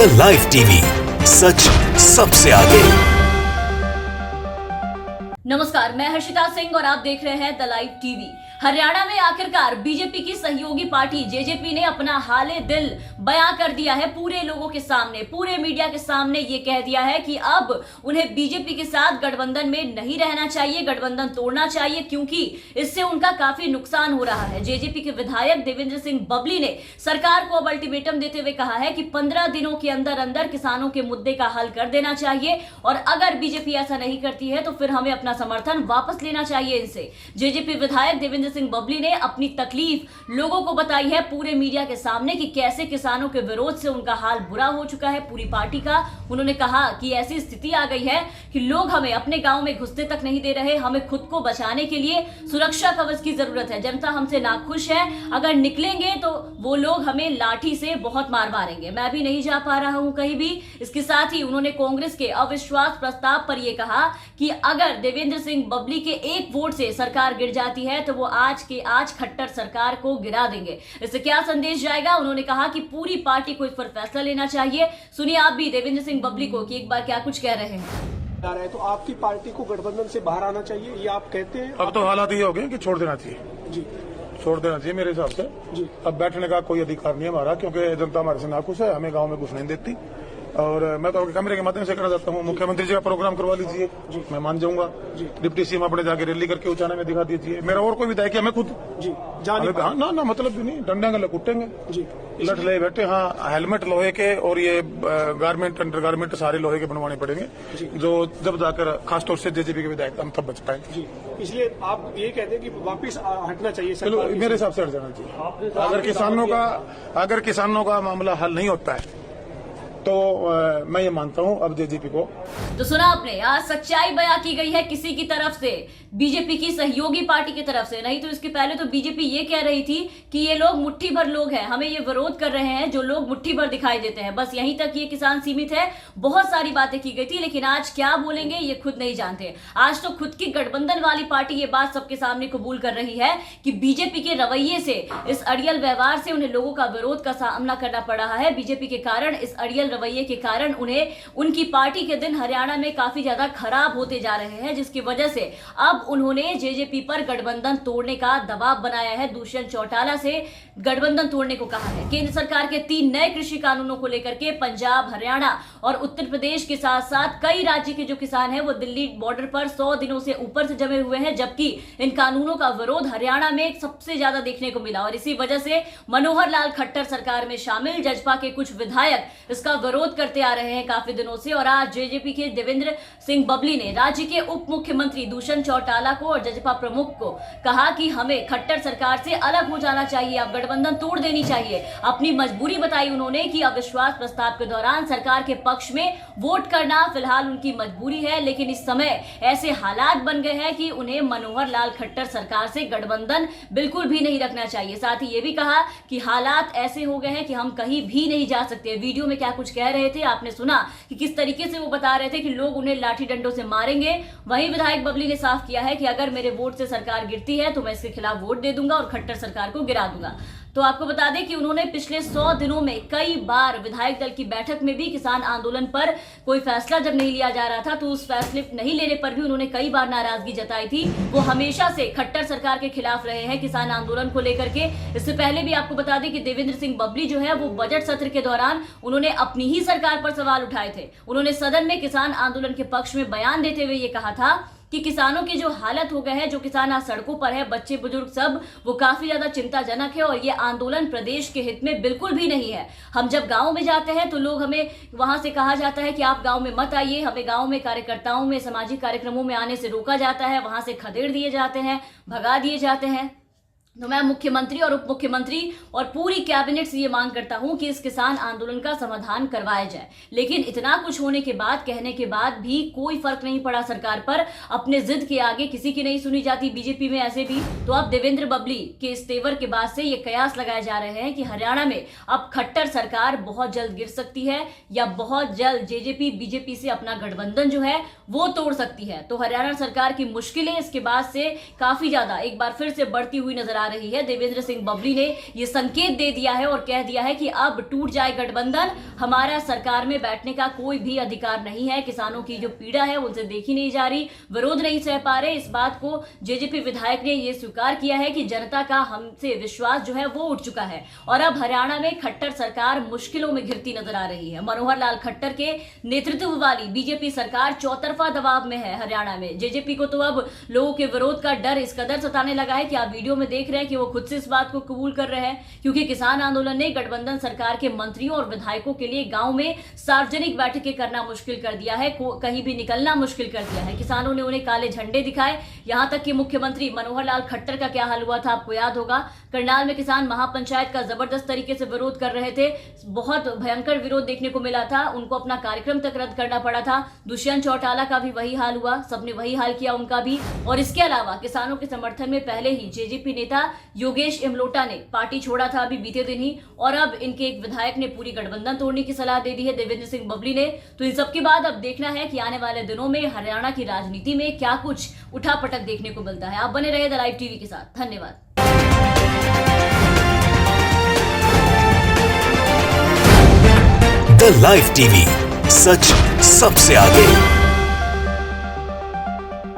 The live TV, सच सबसे आगे। नमस्कार, मैं हर्षिता सिंह और आप देख रहे हैं द लाइव टीवी। हरियाणा में आखिरकार बीजेपी की सहयोगी पार्टी जेजेपी ने अपना हाले दिल बयां कर दिया है। पूरे लोगों के सामने, पूरे मीडिया के सामने ये कह दिया है कि अब उन्हें बीजेपी के साथ गठबंधन में नहीं रहना चाहिए, गठबंधन तोड़ना चाहिए, क्योंकि इससे उनका काफी नुकसान हो रहा है। जेजेपी के विधायक देवेंद्र सिंह बबली ने सरकार को अब अल्टीमेटम देते हुए कहा है कि 15 दिनों के अंदर अंदर किसानों के मुद्दे का हल कर देना चाहिए और अगर बीजेपी ऐसा नहीं करती है तो फिर हमें अपना समर्थन वापस लेना चाहिए इनसे। जेजेपी विधायक देवेंद्र सिंह बबली ने अपनी तकलीफ लोगों को बताई है पूरे मीडिया के सामने कि कैसे किसानों के विरोध से उनका हाल बुरा हो चुका है पूरी पार्टी का। उन्होंने कहा कि ऐसी स्थिति आ गई है कि लोग हमें अपने गांव में घुसने तक नहीं दे रहे, हमें खुद को बचाने के लिए सुरक्षा कवच की जरूरत है। जनता हमसे नाखुश है, अगर निकलेंगे तो वो लोग हमें लाठी से बहुत मार मारेंगे, मैं भी नहीं जा पा रहा हूं कहीं भी। इसके साथ ही उन्होंने कांग्रेस के अविश्वास प्रस्ताव पर यह कहा कि अगर देवेंद्र सिंह बबली के एक वोट से सरकार गिर जाती है तो वो आज के आज खट्टर सरकार को गिरा देंगे। इससे क्या संदेश जाएगा? उन्होंने कहा कि पूरी पार्टी को इस पर फैसला लेना चाहिए। सुनिए आप भी देवेंद्र सिंह बबली को कि एक बार क्या कुछ कह रहे हैं। तो आपकी पार्टी को गठबंधन से बाहर आना चाहिए, ये आप कहते हैं? अब तो हालात ये हो गए कि छोड़ देना चाहिए जी, छोड़ देना चाहिए मेरे हिसाब से जी। अब बैठने का कोई अधिकार नहीं है हमारा, क्योंकि जनता हमारे से नाखुश है, हमें गांव में घुसने नहीं देती। और मैं तो कैमरे के माध्यम से कहना चाहता हूँ, मुख्यमंत्री जी का प्रोग्राम करवा लीजिए, मैं मान जाऊंगा। डिप्टी सीएम अपने जाके रैली करके उचाने में दिखा दीजिए। मेरा और कोई विधायक है, मैं खुद जी ना मतलब भी नहीं, डंडे गले कुटेंगे जी, लठ ले बैठे। हाँ, हेलमेट लोहे के और ये गारमेंट अंडर गारमेंट सारे लोहे के बनवाने पड़ेंगे, जो जब जाकर खासतौर से जेजेपी के विधायक हम तब बच पाएंगे जी। इसलिए आप ये कहते हैं कि वापिस हटना चाहिए? चलो, मेरे हिसाब से हट जाना चाहिए। अगर किसानों का मामला हल नहीं होता है तो मैं ये मानता हूं अब जेजेपी को। तो सुना आपने, आज सच्चाई बयां की गई है किसी की तरफ से, बीजेपी की सहयोगी पार्टी की तरफ से। नहीं तो इसके पहले तो बीजेपी ये कह रही थी कि ये लोग मुट्ठी भर लोग हैं, हमें ये विरोध कर रहे हैं जो लोग मुट्ठी भर दिखाई देते हैं, बस यहीं तक ये किसान सीमित है। बहुत सारी बातें की गई थी, लेकिन आज क्या बोलेंगे ये खुद नहीं जानते। आज तो खुद की गठबंधन वाली पार्टी ये बात सबके सामने कबूल कर रही है कि बीजेपी के रवैये से, इस अड़ियल व्यवहार से उन्हें लोगों का विरोध का सामना करना पड़ रहा है। बीजेपी के कारण, इस अड़ियल रवैये के कारण उन्हें उनकी पार्टी के दिन हरियाणा में काफी ज्यादा खराब होते जा रहे हैं, जिसकी वजह से अब उन्होंने जेजेपी पर गठबंधन तोड़ने का दबाव बनाया है। दुष्यंत चौटाला से गठबंधन तोड़ने को कहा है। केंद्र सरकार के 3 नए कृषि कानूनों को लेकर के पंजाब, हरियाणा और उत्तर प्रदेश के साथ साथ कई राज्य के जो किसान हैं वो दिल्ली बॉर्डर पर 100 दिनों से ऊपर से जमे हुए हैं, जबकि इन कानूनों का विरोध हरियाणा में सबसे ज्यादा देखने को मिला और इसी वजह से मनोहर लाल खट्टर सरकार में शामिल जजपा के कुछ विधायक इसका विरोध करते आ रहे हैं काफी दिनों से। और आज जेजेपी के देवेंद्र सिंह बबली ने राज्य के उप मुख्यमंत्री दुष्यंत चौटाला को और जजपा प्रमुख को कहा कि हमें खट्टर सरकार से अलग हो जाना चाहिए, अब गठबंधन तोड़ देनी चाहिए। अपनी मजबूरी बताई उन्होंने कि अविश्वास प्रस्ताव के दौरान सरकार के पक्ष में वोट करना फिलहाल उनकी मजबूरी है, लेकिन इस समय ऐसे हालात बन गए हैं कि उन्हें मनोहर लाल खट्टर सरकार से गठबंधन बिल्कुल भी नहीं रखना चाहिए। साथ ही ये भी कहा कि हालात ऐसे हो गए हैं कि हम कहीं भी नहीं जा सकते। वीडियो में क्या कुछ कह रहे थे आपने सुना कि किस तरीके से वो बता रहे थे कि लोग उन्हें लाठी डंडों से मारेंगे। वहीं विधायक बबली ने साफ किया है कि अगर मेरे वोट से सरकार गिरती है तो मैं इसके खिलाफ वोट दे दूंगा और खट्टर सरकार को गिरा दूंगा। तो आपको बता दें कि उन्होंने पिछले 100 दिनों में कई बार विधायक दल की बैठक में भी किसान आंदोलन पर कोई फैसला जब नहीं लिया जा रहा था तो उस फैसले नहीं लेने पर भी उन्होंने कई बार नाराजगी जताई थी। वो हमेशा से खट्टर सरकार के खिलाफ रहे हैं किसान आंदोलन को लेकर के। इससे पहले भी आपको बता दें कि देवेंद्र सिंह बबली जो है वो बजट सत्र के दौरान उन्होंने अपनी ही सरकार पर सवाल उठाए थे। उन्होंने सदन में किसान आंदोलन के पक्ष में बयान देते हुए ये कहा था कि किसानों की जो हालत हो गए हैं, जो किसान आज सड़कों पर है, बच्चे बुजुर्ग सब, वो काफी ज्यादा चिंताजनक है और ये आंदोलन प्रदेश के हित में बिल्कुल भी नहीं है। हम जब गांव में जाते हैं तो लोग हमें वहां से कहा जाता है कि आप गांव में मत आइए, हमें गांव में कार्यकर्ताओं में सामाजिक कार्यक्रमों में आने से रोका जाता है, वहां से खदेड़ दिए जाते हैं, भगा दिए जाते हैं। तो मैं मुख्यमंत्री और उप मुख्यमंत्री और पूरी कैबिनेट से ये मांग करता हूं कि इस किसान आंदोलन का समाधान करवाया जाए। लेकिन इतना कुछ होने के बाद, कहने के बाद भी कोई फर्क नहीं पड़ा सरकार पर। अपने जिद के आगे किसी की नहीं सुनी जाती बीजेपी में ऐसे भी। तो अब देवेंद्र बबली के इस तेवर के बाद से ये कयास लगाए जा रहे हैं कि हरियाणा में अब खट्टर सरकार बहुत जल्द गिर सकती है या बहुत जल्द जेजेपी बीजेपी से अपना गठबंधन जो है वो तोड़ सकती है। तो हरियाणा सरकार की मुश्किलें इसके बाद से काफी ज्यादा एक बार फिर से बढ़ती हुई नजर आ रही है। देवेंद्र सिंह बबली ने यह संकेत दे दिया है और कह दिया है कि अब टूट जाए गठबंधन, हमारा सरकार में बैठने का कोई भी अधिकार नहीं है। किसानों की जो पीड़ा है उनसे देखी नहीं जा रही, विरोध नहीं सह पा रहे। इस बात को जेजेपी विधायक ने यह स्वीकार किया है कि जनता का हमसे विश्वास जो है वो उठ चुका है और अब हरियाणा में खट्टर सरकार मुश्किलों में घिरती नजर आ रही है। मनोहर लाल खट्टर के नेतृत्व वाली बीजेपी सरकार चौतरफा दबाव में है हरियाणा में। जेजेपी को तो अब लोगों के विरोध का डर इस कदर सताने लगा है कि आप वीडियो में देख रहे हैं कि वो खुद से इस बात को कबूल कर रहे हैं, क्योंकि किसान आंदोलन ने गठबंधन सरकार के मंत्रियों और विधायकों के लिए गांव में सार्वजनिक बैठकें करना मुश्किल कर दिया है, कहीं भी निकलना मुश्किल कर दिया है। किसानों ने उन्हें काले झंडे दिखाए, यहां तक कि मुख्यमंत्री मनोहर लाल खट्टर का क्या हाल हुआ था आपको याद होगा। करनाल में किसान महापंचायत का जबरदस्त तरीके से विरोध कर रहे थे, बहुत भयंकर विरोध देखने को मिला था, उनको अपना कार्यक्रम तक रद्द करना पड़ा था। दुष्यंत चौटाला का भी वही हाल हुआ, सबने वही हाल किया उनका भी। और इसके अलावा किसानों के समर्थन में पहले ही जेजेपी नेता योगेश इमलोटा ने पार्टी छोड़ा था अभी बीते दिन ही, और अब इनके एक विधायक ने पूरी गठबंधन तोड़ने की सलाह दे दी है देवेंद्र सिंह बबली ने। तो इन सबके बाद अब देखना है कि आने वाले दिनों में हरियाणा की राजनीति में क्या कुछ उठापटक देखने को मिलता है। आप बने रहे द लाइव टीवी के साथ। धन्यवाद। द लाइव टीवी, सच सबसे आगे।